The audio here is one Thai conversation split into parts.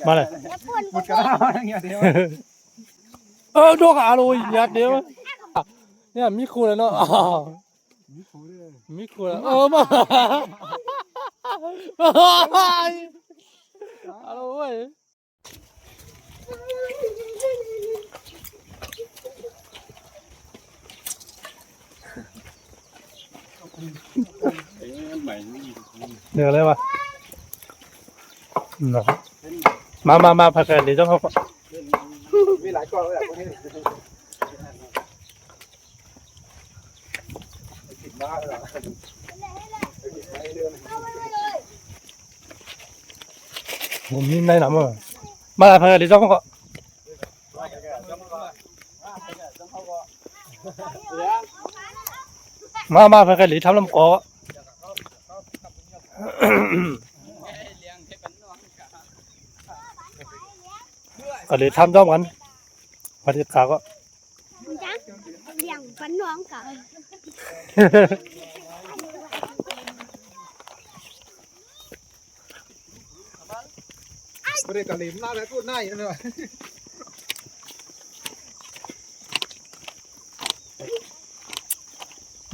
มาเลยหมดกระดาษอย่างเงี้ยเดียวดอกอาโลยยัดเดียวเนี่ยมีครูแล้วเนาะมีครูแล้วมาอาโลเว้ยเดี๋ยวอะไรวะมาพักกันเดี๋ยวเจ้าเขามีหลายกล้องเลยพวกนี้ติดบ้าเลยผมนี่ในหนำมาพักกันเดี๋ยวเจ้าเขามาพักกันเดี๋ยวทำลำกอก็เลยทำจ้อมกันปฏิกาก็เลี้ยงปันน้องกันประเดี๋ยวกะหรี่หน้าแล้วพูดหน้าอย่างนี้เลย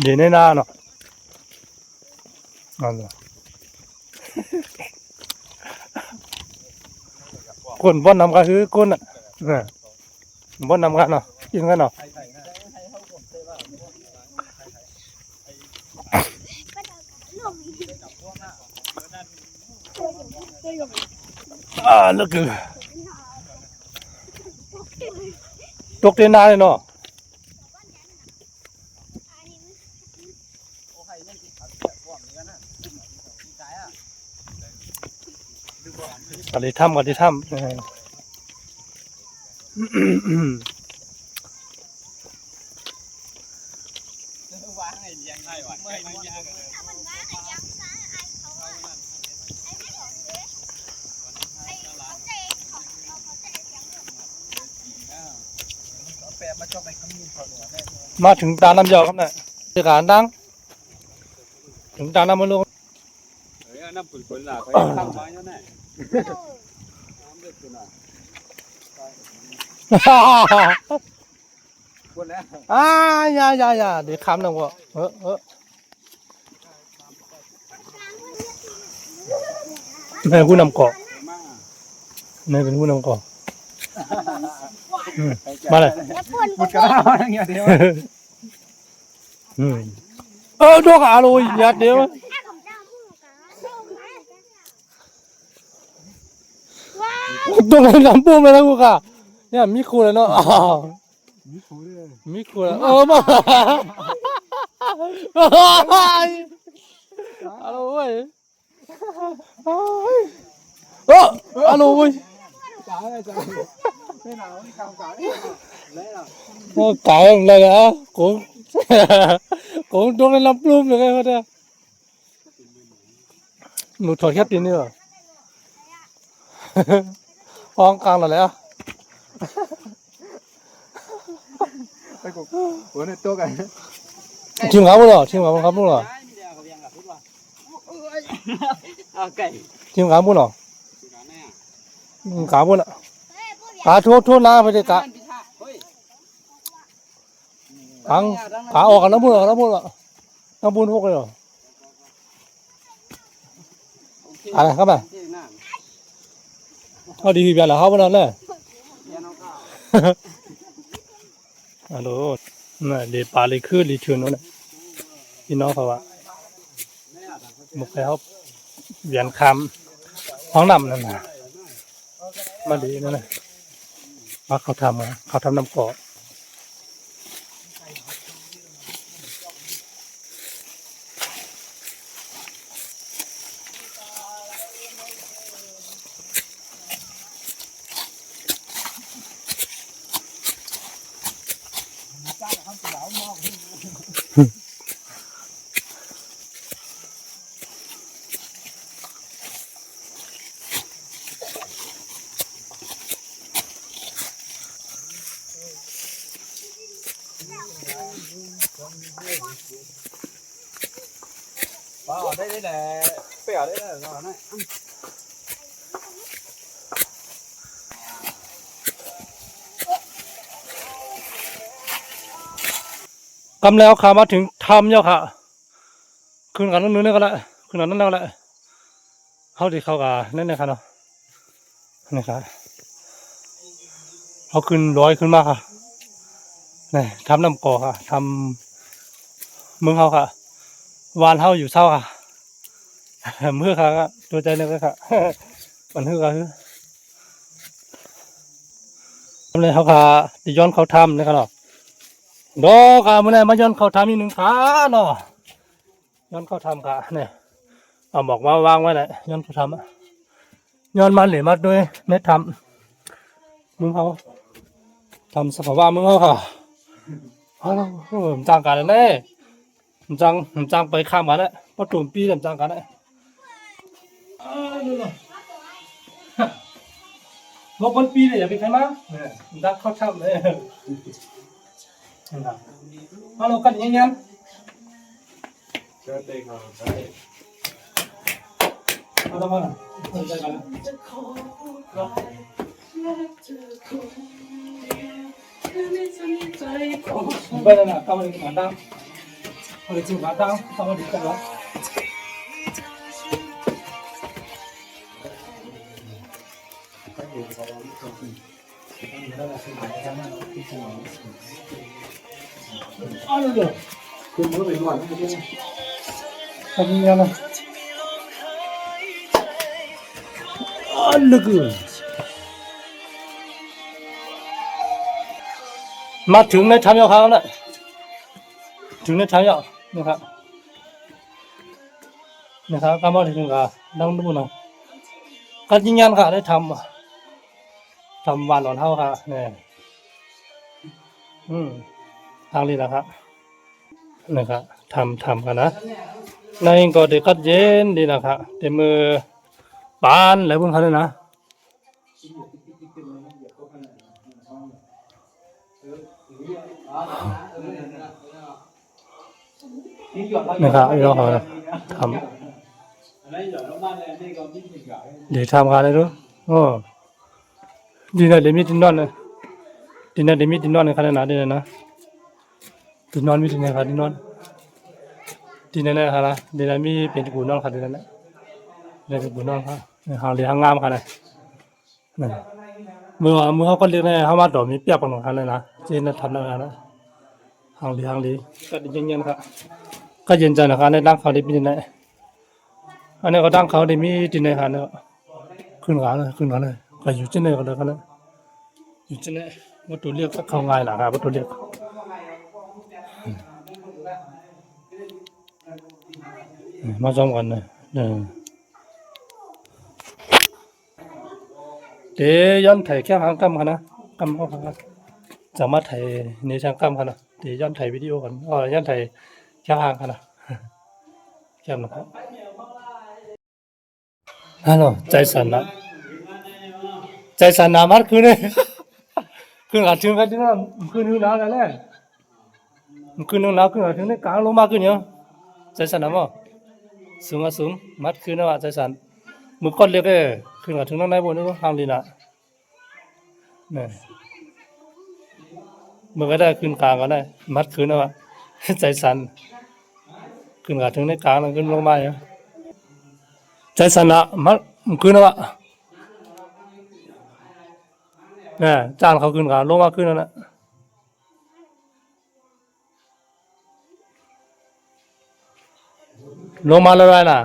เดี๋ยวในหน้าเนาะนั่นแหละคนบ่นนำกันคือคนอ่ะบ่นนำกันเนาะกินกันเนาะลึกตกเตียนนาเลยเนาะก็เลยทำมาถึงตาน้ำยาวครับเนี่ยบรรยากาศดังถึงตาน้ำมันลงน้ำปุ่นๆล่ะไปทำไว้แล้วแน่คนแล้วอย่าเดี๋ยวคำหนึ่งวะแม่ผู้นำเกาะแม่เป็นผู้นำเกาะมาเลยหมดกระดาษอย่างเงี้ยเดียวดอกอาโลยยัดเดียวตัวนั้นลำปูมาแล้วกูค่ะเนี่ยมีครูแล้วเนาะมีครูแล้วมาอาโลเว้ยอาโลเว้ยจ๋าเลยจ๋าไม่หนาวนี่คำจ๋าเลยล่ะตายอะไรอ่ะกูตัวนั้นลำปูเลยเขาเนี่ยหนูถอดแค่ตีนนี่เหรอห้องกลางแล้วไปกูหัวในตัวกันชิมขาบุหรี่ชิมขาบุหรี่ชิมขาบุหรี่ขาบุหรี่ขาทั่วหน้าไปเลยขาออกกันน้ำบุหรี่น้ำบุหรี่พวกเลยเหรออะไรครับอ่ะเอาดีแบบแล้วเขาเป็นอะไรฮัลโหลนี่เดี๋ยวปลาเลยคือลีชวนนั่นแหละพี่น้องเขาว่าหมกแล้วเวียนคำห้องน้ำนั่นนะมาดีนั่นนะว่าเขาทำน้ำเกาะđây đây là bèo đấy là giò này ำแล้วขามาถึงทำเจ้าค่ะขึ้นกันนู้นนี่ก็แล้วขึ้นกันนั้นแล้วแหละเขาที่เขากับนั่นนะครับเนาะนี่ครับเขาขึ้นร้อยขึ้นมากค่ะนี่ทำน้ำก่อค่ะทำเมืองเขาค่ะวานเขาอยู่เศร้าค่ะเมื่อค่ะตัวใจนึกเลยค่ะมันฮือค่ะฮือทำเลยเขาค่ะที่ย้อนเขาทำนะครับเนาะดอกค่ะมื่อไหร่มาย้อนเขาทำอีกหนึ่งขาเนาะย้อนเขาทำค่ะเนี่ยเอาบอกว่าวางไว้แหละย้อนเขาทำย้อนมันเหลือมาด้วยเม็ดทำมึงเขาทำสภาวะมึงเขาค่ะจ้างกันเลยเนี่ยจ้างไปข้ามกันเลยพอตุ่มปีจ้างกันเลยบอกคนปีเลยอย่าไปใครมาจ้างเขาทำเลยฮัลโหลกันยัง Birthday card, right? เอาละมาละใจกันไปแล้วนะกำลังมาดังเอาเลยจิ้มมาดังกำลังดีกันแล้วเอาเลยเดี๋ยว คุณรู้ไปก่อนไม่ใช่ไหม ทำยังไงอันลึกมาถึงในทำยาวครั้งแล้วถึงในทำยาวนะครับก็มาถึงกับดังดูนะก็ยิงยันค่ะได้ทำวันหลอนเท่าค่ะเนี่ยทางนี้แหละครับนะครับทำกันนะในก็เด็กก็เย็นดีนะครับเต็มมือปานอะไรพวกเขาเลยนะนะครับเราเขาทำเดี๋ยวทำกันเลยดูโอ้ดีนะเดี๋ยวมีดินนอนเลยดีนะเดี๋ยวมีดินนอนในขนาดนั้นเลยนะดินนอนมีดินในขนาดดินนอนดินนั่นนะครับนะดินนั้นมีเป็นกูนอนครับดินนั้นนะเป็นกูนอนครับหางเรียงงามครับนะนั่นมือเขาก็เรียกได้เขามาดอกมีเปียกปนของเขาเลยนะเจนทำได้นะหางเรียก็ดินเย็นๆครับก็เย็นใจนะครับในร่างเขาได้มีดินไหนอันนี้ก็ร่างเขาได้มีดินในครับเนี่ยขึ้นกันเลยก็อยู่ที่ไหนก็เลยครับนะอยู่ที่ไหนวัตถุเรียกเขาง่ายหนาครับวัตถุเรียกมาซ้อมกันเลยเดี๋ยวย้อนถ่ายแค่หางกำกันนะกำเข้ากันจะมาถ่ายในช่างกำกันนะเดี๋ยวย้อนถ่ายวิดีโอกันย้อนถ่ายแค่หางกันนะแค่นะครับฮัลโหลใจสั่นนะมัดคืนเลยคืนหลังถึงกันที่นั่นคืนนู้นหนาวกันเลยคืนนู้นหนาวคืนหลังถึงได้กลางลงมาคืนเนาะใจสั่นนะมั้งสูงมัดคืนนะว่าใจสั่นมือก้อนเล็กเลยคืนหลังถึงนั่งได้บนนู้นทางลีน่ะเนี่ยมือก็ได้คืนกลางก็ได้มัดคืนนะว่าใจสั่นคืนหลังถึงได้กลางแล้วขึ้นลงมาเนาะใจสั่นนะมัดคืนนะว่าเนี่ยจานเขาขึ้นกลางลงมาขึ้นนั่นแหละลงมาแล้วไรน่ะ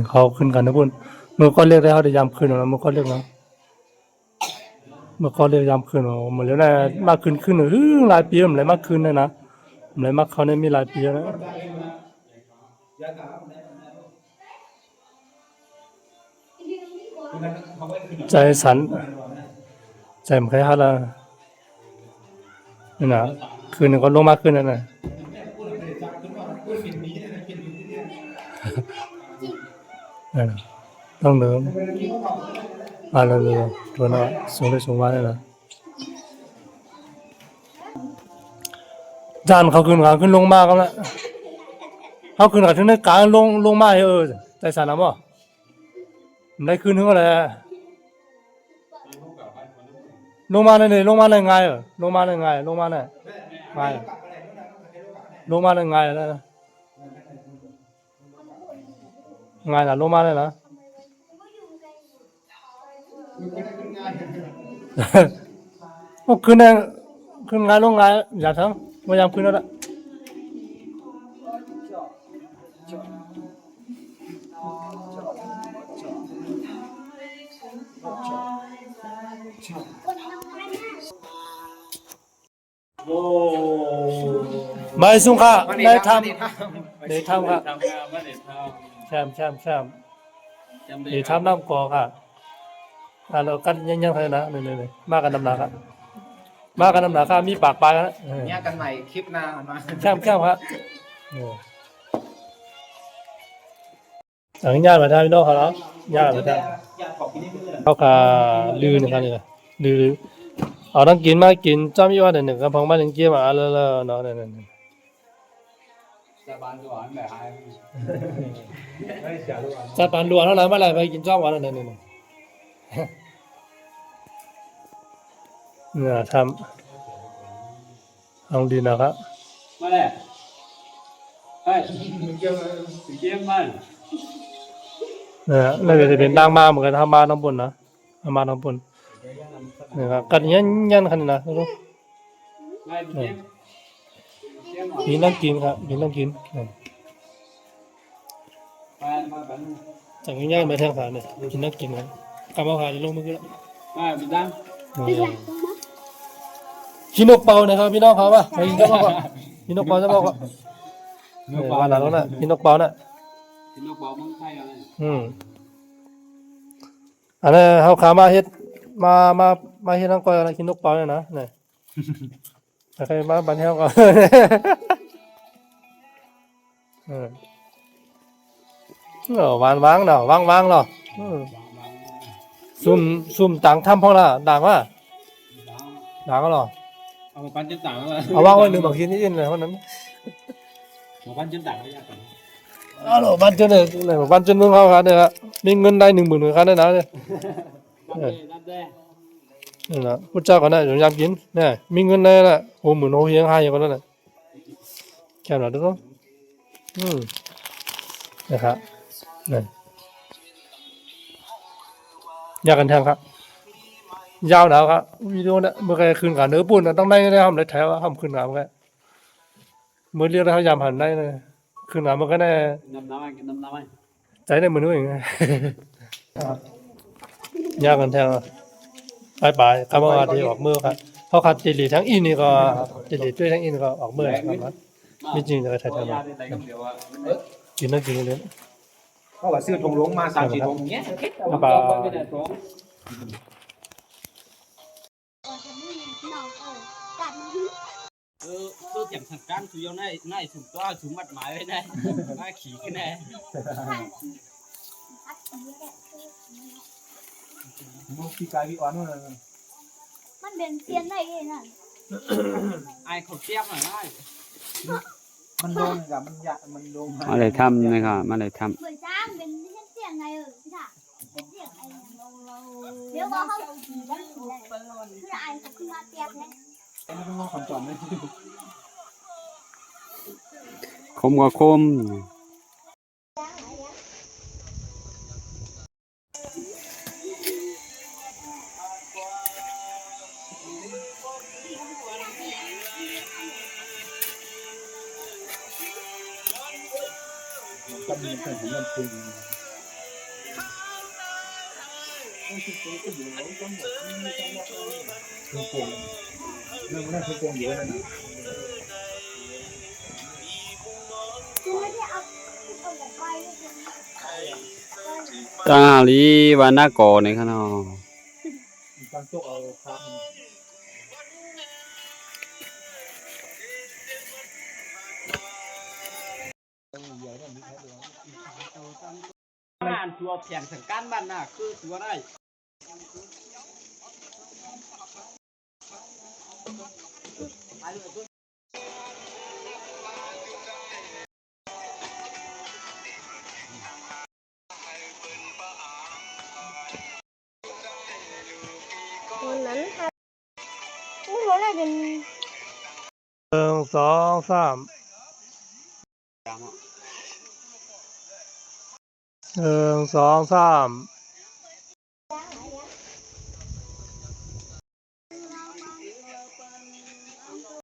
เขาขึ้นกันนะพุ่นมือก็เรียกได้เขาได้ยามขึ้นแล้วมือก็เรียกนะมือก็เรียกยามขึ้นเหมือนแล้วนะมากขึ้นหลายปีมันเลยมากขึ้นเลยนะมันเลยมากเขาเนี่ยมีหลายปีแล้วใจสั่นใจมันคล้ายๆละนี่นะคืนหนึ่งก็ลงมากขึ้นนั่นน่ะต้องเดิมอะไรเลยตัวน่ะสูงได้สูงมาเลยนะจานเขาขึ้นลงมากแล้ว เขาขึ้นถึงในกลางลงมาใจสั่นนะบ่ได้ขึ้นถึงอะไรลงมาเลยลงมาเลยไงลงมาเลยไงลงมาเลยไงลงมาเลยไงแล้วไงนะลงมาเลยนะโอ้ขึ้นไงลงไงอย่าทั้งพยายามขึ้นแล้วละไม่สุขะได้ทำค่ะแชมนี่ทำน้ำกอกค่ะเรากันยังไงนะนี่มากันน้ำหนักครับมากันน้ำหนักครับมีปากปลายนะเนี่ยกันใหม่คลิปหน้ามาแชมครับสังญาณมาทางพี่น้องเขาแล้วญาณมาทางเขาขาลือนะครับนี่ลือเอาต้องกินมากินจ้ามีว่าหนึ่งกับพองบ้านหนึ่งเกี่ยวมาแล้วเนาะนั่นจะปานรัวเท่าไหร่เมื่อไหร่ไปกินจ้อมวันนั่นเนี่ยทำเอาดีนะครับมาเลยเฮ้ยเกี่ยวมันเนี่ยน่าจะเป็นนางมาเหมือนกันทำมาน้ำปนนะทำมาน้ำปนเนี่ยครับกันยันขนาดนะรู้กินต้องกินครับกินต้องกินจากง่ายๆมาแทงขาเนี่ยกินต้องกินครับกำเอาขาจะลงมือกันพี่ตั้งกินนกเป่านะครับพี่น้องเขาป่ะไปกินก็บอกว่ากินนกเป่าจะบอกว่าวันหลังแล้วน่ะกินนกเป่าน่ะกินนกเป่ามึงใช่ไหมอันนี้เขาขามาเฮ็ดมาเฮ็ดน้ำก้อยอะไรกินนกเป่าเนี่ยนะเนี่ยใครมาบันเทิงก่อนวางเนาะวางเนาะซุ่มต่างทำพอละด่างว่าด่างก็หรอเอาปั้นจนต่างแล้วเอาวางไว้หนึ่งบางทีนี่อินเลยเพราะนั้นเอาปั้นจนต่างก็ยากกันเอาหรอปั้นจนเนี่ยปั้นจนมึงเขาครับเนี่ยมีเงินได้10,000ครับเนี่ยนะเนี่ยนี่นะพุทธเจ้าก็ได้ยามกินเนี่ยมีเงินได้ละ60,000 60,000 5,000ก็ได้แค่นั้นดูต้องนะครับนี่อยากกันแทงครับยาวหนาวครับวิดีโอเนี่ยเมื่อไงคืนกันเนื้อปุ่นต้องได้ทำได้แถวทำคืนงานเมื่อไงเมื่อเรียกได้เขายามหันได้เลยคืนงานมันก็ได้น้ำใจได้เหมือนนู้นเองยากกันแทงไปคำว่าที่ออกมือครับเขาขัดจิริทั้งอินนี่ก็จิริด้วยทั้งอินก็ออกมือครับไม่จริงจะใช้ทำไมกินนั่งกินเลยเขาว่าซื้อถุงหลวงมา3-4ถุงเงี้ยtôi chẳng thằng can chủ yếu này chúng to chúng mặt máy đây này mai khí cái này mua khi cái bị oán rồiมันเป็นเตียนได้ยังไง ai không chép mà ai มันลงกับมันลงมาเลยทำนะครับมาเลยทำเหมือนจ้างเป็นเสียงไงพี่ถ่าเป็นเสียงไอ้เดี๋ยวบอกเขาคือไอ้เขาขึ้นมาเตียงเลยไม่ต้องว่าคำจอมเลยคมก็คมก็มีเพื่อนของมันคุยเรื่องนั้นคือโกงเยอะนะตาลีวานาโกนี่ครับเนาะตั้งโต๊ะเอาครับงานตัวแผงสังการบ้านน่ะคือตัวได้ เป็น 1 2 3 1 2 3